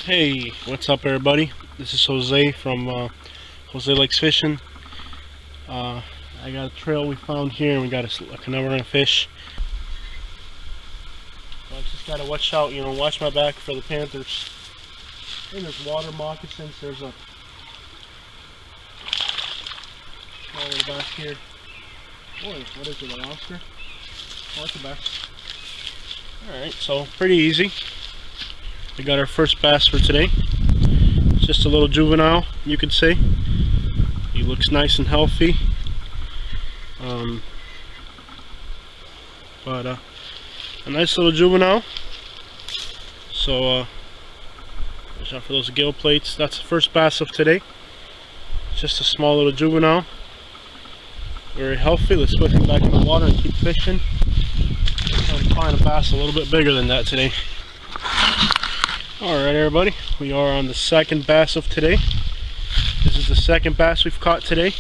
Hey, what's up everybody? This is Jose from Jose Likes Fishing. I got a trail we found here and we got a Canoe fish. I just gotta watch out, watch my back for the panthers. And there's water moccasins, there's a small little bass here. Boy, what is it, an Oscar? Oh, it's a bass. Alright, so pretty easy. We got our first bass for today. It's just a little juvenile, you could say. He looks nice and healthy. But a nice little juvenile. So watch out for those gill plates. That's the first bass of today. It's just a small little juvenile. Very healthy. Let's put him back in the water and keep fishing. Trying to find a bass a little bit bigger than that today. Alright everybody, we are on the second bass of today. This is the second bass we've caught today.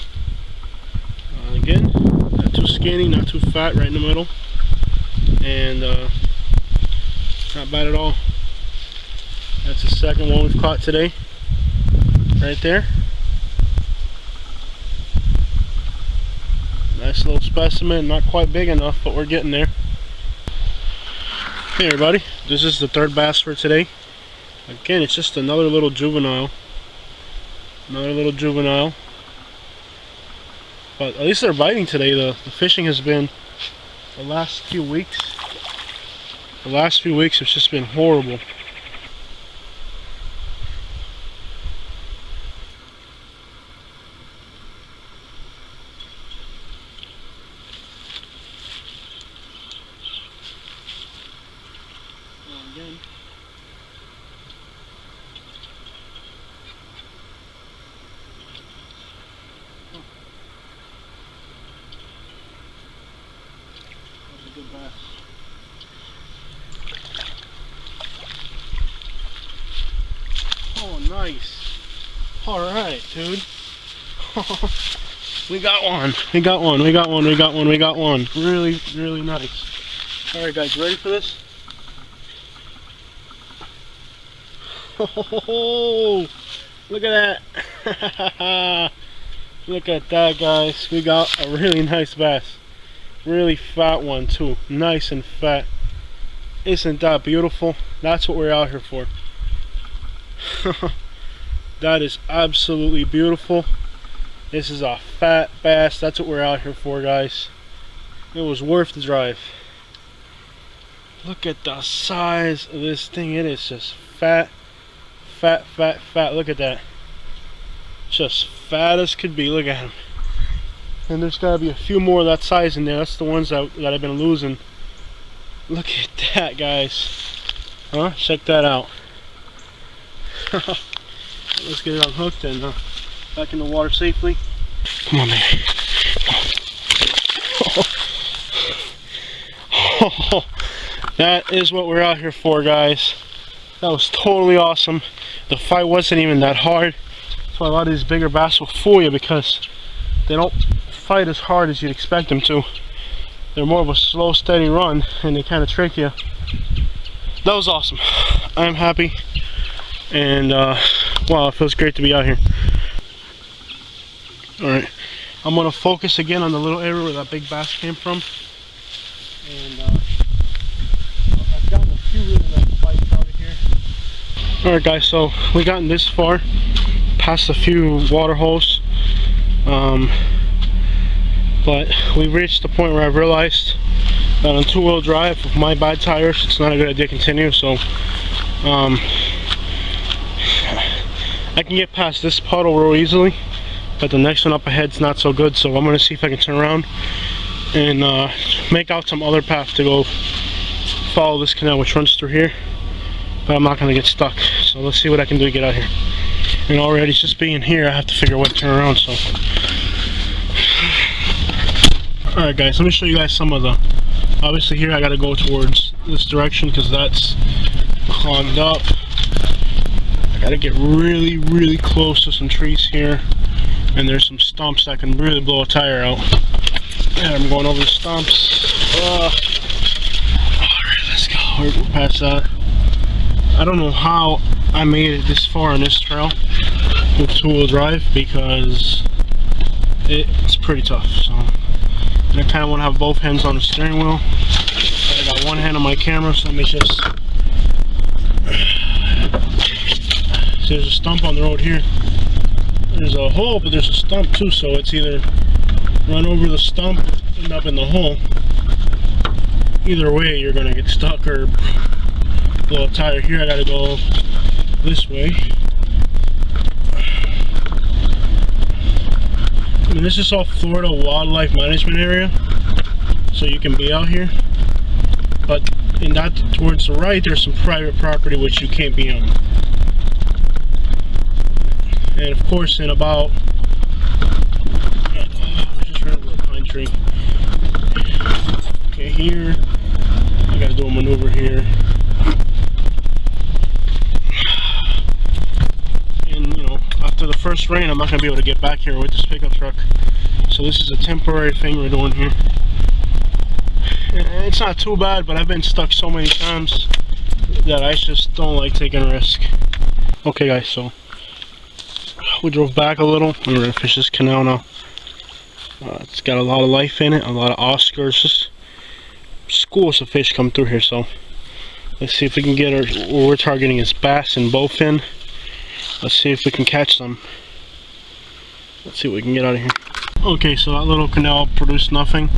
Again, not too skinny, not too fat, right in the middle. And not bad at all. That's the second one we've caught today. Right there. Nice little specimen, not quite big enough, but we're getting there. Hey everybody, this is the third bass for today. Again, it's just another little juvenile. Another little juvenile. But at least they're biting today. The fishing has been, the last few weeks it's just been horrible. Again. Good bass. Oh, nice. Alright, dude. We got one. We got one. We got one. We got one. We got one. Really, really nice. Alright, guys, ready for this? Oh, look at that. Look at that, guys. We got a really nice bass. Really fat one too, nice and fat. Isn't that beautiful? That's what we're out here for. That is absolutely beautiful. This is a fat bass. That's what we're out here for, guys. It was worth the drive. Look at the size of this thing. It is just fat, fat, fat, fat. Look at that. Just fat as could be. Look at him. And there's got to be a few more of that size in there. That's the ones that I've been losing. Look at that, guys. Huh? Check that out. Let's get it unhooked and back in the water safely. Come on, man. Oh, that is what we're out here for, guys. That was totally awesome. The fight wasn't even that hard. That's why a lot of these bigger bass will fool you, because they don't fight as hard as you'd expect them to. They're more of a slow, steady run, and they kind of trick you. That was awesome. I'm happy, and wow, it feels great to be out here. Alright, I'm going to focus again on the little area where that big bass came from. And I've gotten a few really nice bites out of here. Alright guys, so we've gotten this far, past a few water holes. But we've reached the point where I've realized that on two-wheel drive with my bad tires, it's not a good idea to continue. So I can get past this puddle real easily, but the next one up ahead's not so good. So I'm going to see if I can turn around and make out some other path to go follow this canal which runs through here. But I'm not going to get stuck. So let's see what I can do to get out here. And already just being here, I have to figure out what to turn around. So alright guys, let me show you guys some of the, obviously here I gotta go towards this direction because that's clogged up. I gotta get really, really close to some trees here, and there's some stumps that can really blow a tire out. Yeah, I'm going over the stumps. Alright, let's go. We're past that. I don't know how I made it this far on this trail with two-wheel drive, because it's pretty tough. So, and I kind of want to have both hands on the steering wheel. I got one hand on my camera, so let me just. So there's a stump on the road here. There's a hole, but there's a stump too, so it's either run over the stump or end up in the hole. Either way, you're gonna get stuck or blow a tire. Here I gotta go this way. I mean, this is all Florida Wildlife Management Area, so you can be out here. But in that towards the right, there's some private property which you can't be on. And of course, in about we just ran over a pine tree. Okay, here I gotta do a maneuver here. And you know, after the first rain, I'm not gonna be able to get back here with this pickup truck. So this is a temporary thing we're doing here. And it's not too bad, but I've been stuck so many times that I just don't like taking a risk. Okay guys, so we drove back a little. We're gonna fish this canal now. It's got a lot of life in it, a lot of Oscars. Just schools of fish come through here, so let's see if we can get our, what we're targeting is bass and bowfin. Let's see if we can catch them. Let's see what we can get out of here. Okay, so that little canal produced nothing.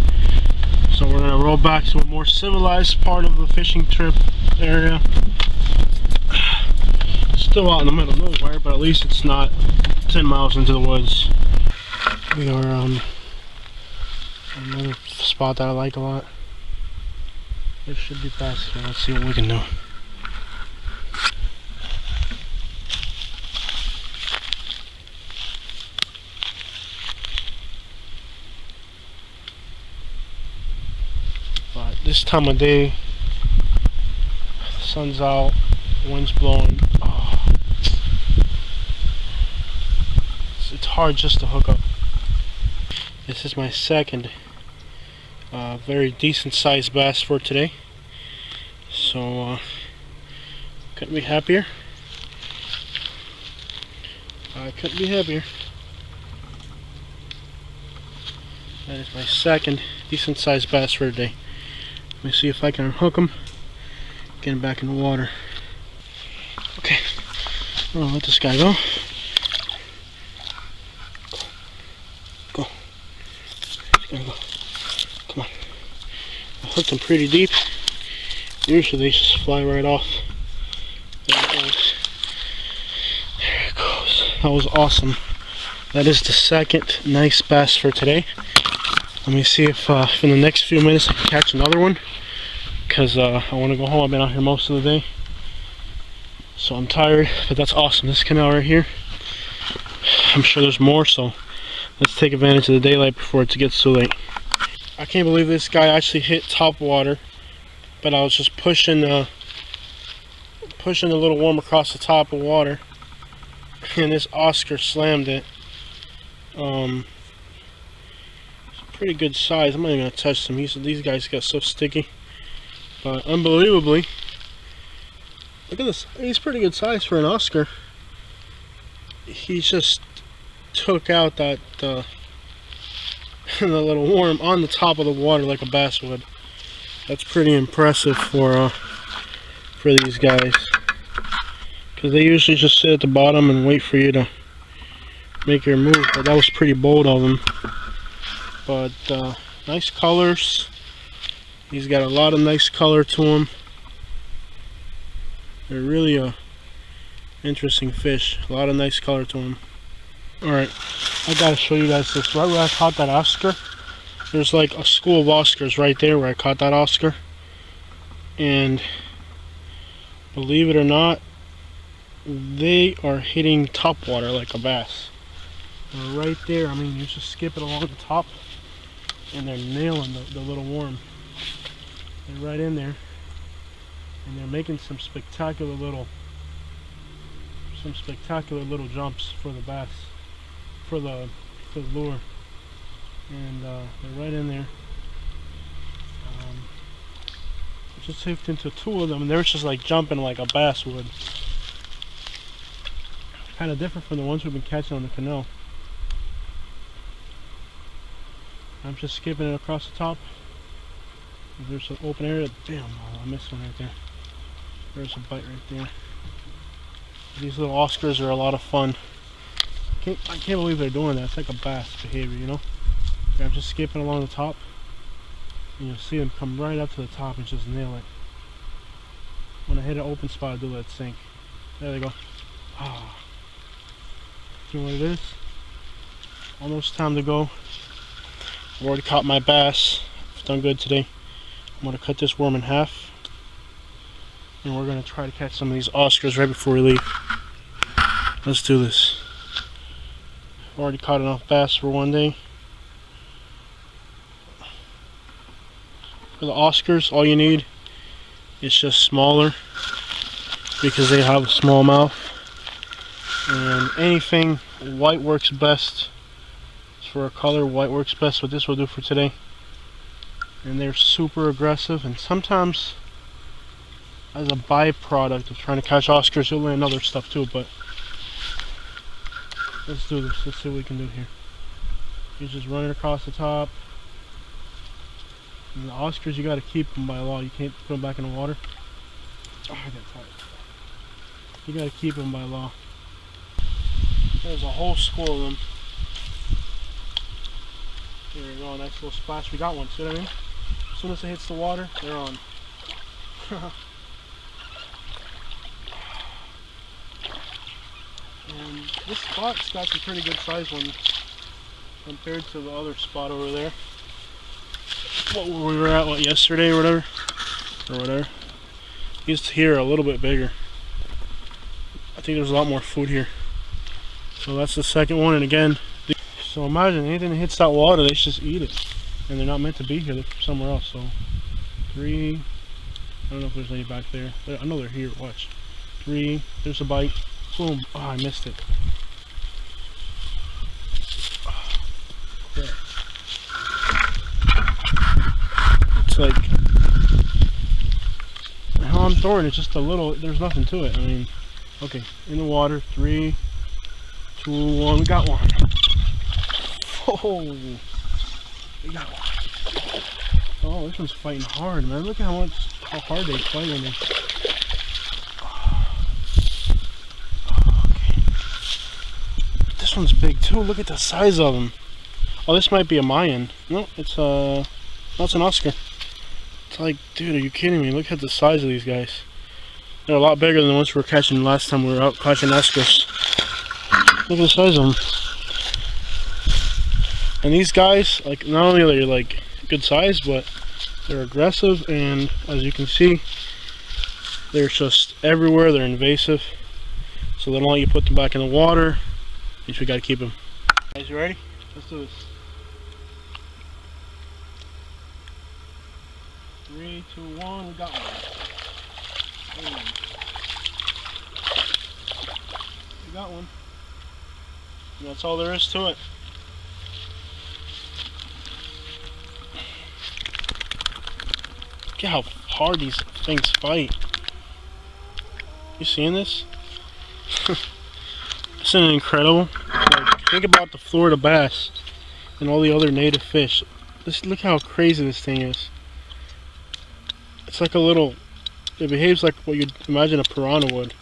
So we're gonna roll back to a more civilized part of the fishing trip area. Still out in the middle of nowhere, but at least it's not 10 miles into the woods. We are another spot that I like a lot. There should be bass here. Let's see what we can do. But this time of day, the sun's out, the wind's blowing. Oh, it's hard just to hook up. This is my second very decent sized bass for today, so couldn't be happier. I couldn't be happier. That is my second decent sized bass for today. Let me see if I can unhook him, get him back in the water. Okay, I'll let this guy go. Go. He's gonna go. Come on. I hooked him pretty deep. Usually they just fly right off. There it goes. There it goes. That was awesome. That is the second nice bass for today. Let me see if in the next few minutes I can catch another one, because I want to go home. I've been out here most of the day, so I'm tired, but that's awesome. This canal right here, I'm sure there's more, so let's take advantage of the daylight before it gets too late. I can't believe this guy actually hit top water, but I was just pushing the little worm across the top of water, and this Oscar slammed it. Pretty good size. I'm not even gonna touch them. These guys got so sticky, but unbelievably, look at this. He's pretty good size for an Oscar. He just took out that the little worm on the top of the water like a bass would. That's pretty impressive for these guys, because they usually just sit at the bottom and wait for you to make your move. But that was pretty bold of him. But nice colors. He's got a lot of nice color to him. They're really a interesting fish. A lot of nice color to him. Alright, I gotta show you guys this. Right where I caught that Oscar, there's like a school of Oscars right there where I caught that Oscar. And believe it or not, they are hitting top water like a bass. They're right there. I mean, you just skip it along the top, and they're nailing the little worm. They're right in there, and they're making some spectacular little jumps for the bass, for the lure, and they're right in there. Just hooked into 2 of them, and they were just like jumping like a bass would. Kind of different from the ones we've been catching on the canal. I'm just skipping it across the top. There's an open area. Damn, I missed one right there. There's a bite right there. These little Oscars are a lot of fun. I can't believe they're doing that. It's like a bass behavior, you know? I'm just skipping along the top, and you'll see them come right up to the top and just nail it. When I hit an open spot, I do let it sink. There they go. Ah. You know what it is? Almost time to go. I've already caught my bass. I've done good today. I'm going to cut this worm in half, and we're going to try to catch some of these Oscars right before we leave. Let's do this. I've already caught enough bass for one day. For the Oscars, all you need is just smaller, because they have a small mouth. And anything white works best. For a color, white works best. What this will do for today. And they're super aggressive, and sometimes as a byproduct of trying to catch Oscars, you'll land other stuff too. But let's do this. Let's see what we can do here. You just run it across the top. And the Oscars, you got to keep them by law. You can't put them back in the water. Oh, I got tired. You got to keep them by law. There's a whole school of them. There we go, nice little splash. We got one, see what I mean? As soon as it hits the water, they're on. And this spot's got some pretty good sized ones compared to the other spot over there. What we were at, yesterday or whatever? Or whatever. These here are a little bit bigger. I think there's a lot more food here. So that's the second one, and again, so imagine anything that hits that water, they just eat it. And they're not meant to be here, they're somewhere else. So 3, I don't know if there's any back there. I know they're here, watch. 3, there's a bite. Boom. Oh, I missed it. Okay. It's like, how I'm throwing it's just a little, there's nothing to it. I mean, okay, in the water, 3, 2, 1, we got one. Oh, we got one. Oh, this one's fighting hard, man. Look at how hard they fight when they. Okay. This one's big too. Look at the size of them. Oh, this might be a Mayan. No, it's an Oscar. It's like, dude, are you kidding me? Look at the size of these guys. They're a lot bigger than the ones we were catching last time we were out catching Oscars. Look at the size of them. And these guys, like, not only are they like good size, but they're aggressive, and as you can see, they're just everywhere. They're invasive, so they don't let you put them back in the water. Means we gotta keep them. Guys, you ready? Let's do this. 3, 2, 1. We got one. Boom. We got one. And that's all there is to it. Look at how hard these things fight. You seeing this? Isn't it incredible? Like, think about the Florida bass and all the other native fish. Look how crazy this thing is. It's like a little, it behaves like what you'd imagine a piranha would.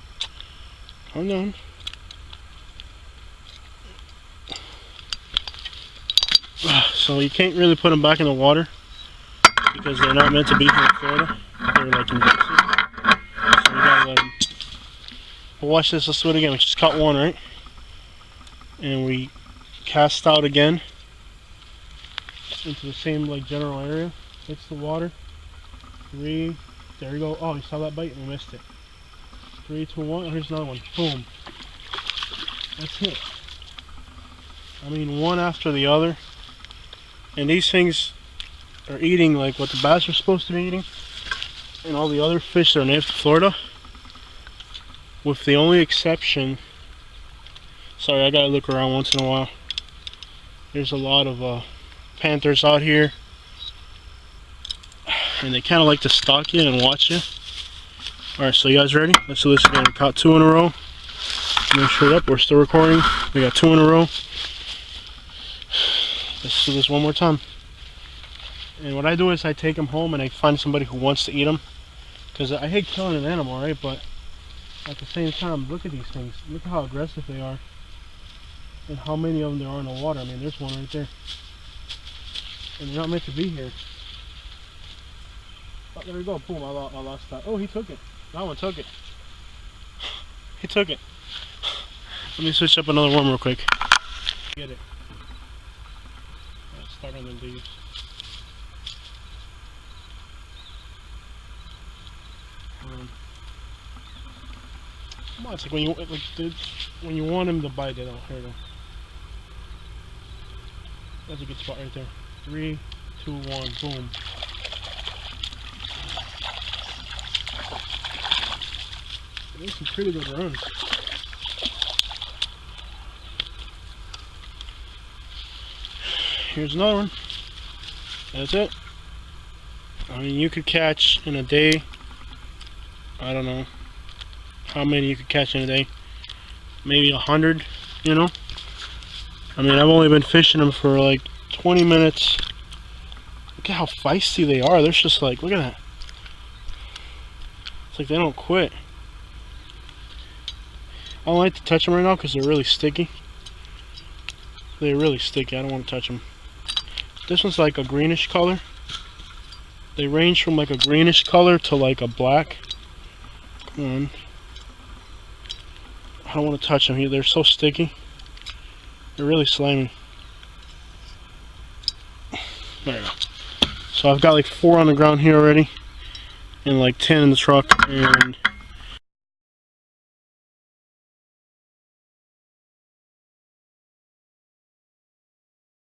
Calm down. So you can't really put them back in the water, because they're not meant to be here in Florida. They're like invasive. So we gotta let them. But watch this, let's do it again. We just caught one, right? And we cast out again into the same like general area. Hits the water. 3, there you go. Oh, you saw that bite and we missed it. 3, 2, 1. Oh, here's another one. Boom. That's it. I mean, one after the other. And these things are eating like what the bass are supposed to be eating, and all the other fish that are native to Florida, with the only exception, sorry, I gotta look around once in a while. There's a lot of panthers out here, and they kind of like to stalk you and watch you. Alright, so you guys ready? Let's do this again. We caught 2 in a row. Make sure up, we're still recording. We got 2 in a row. Let's do this one more time. And what I do is I take them home and I find somebody who wants to eat them. Because I hate killing an animal, right? But at the same time, look at these things. Look at how aggressive they are. And how many of them there are in the water. I mean, there's one right there. And they're not meant to be here. Oh, there we go. Boom, I lost that. Oh, he took it. That one took it. He took it. Let me switch up another worm real quick. Get it. Let's start on the leaves. Come on, it's like when you want him to bite it. Oh, here we go. That's a good spot right there. 3, 2, 1, boom. There's some pretty good runs. Here's another one. That's it. I mean, you could catch in a day, I don't know how many you could catch in a day. Maybe 100, you know? I mean, I've only been fishing them for like 20 minutes. Look at how feisty they are. They're just like, look at that. It's like they don't quit. I don't like to touch them right now because they're really sticky. They're really sticky. I don't want to touch them. This one's like a greenish color. They range from like a greenish color to like a black. Come on. I don't want to touch them here. They're so sticky. They're really slimy. There you go. So I've got like 4 on the ground here already. And like 10 in the truck. And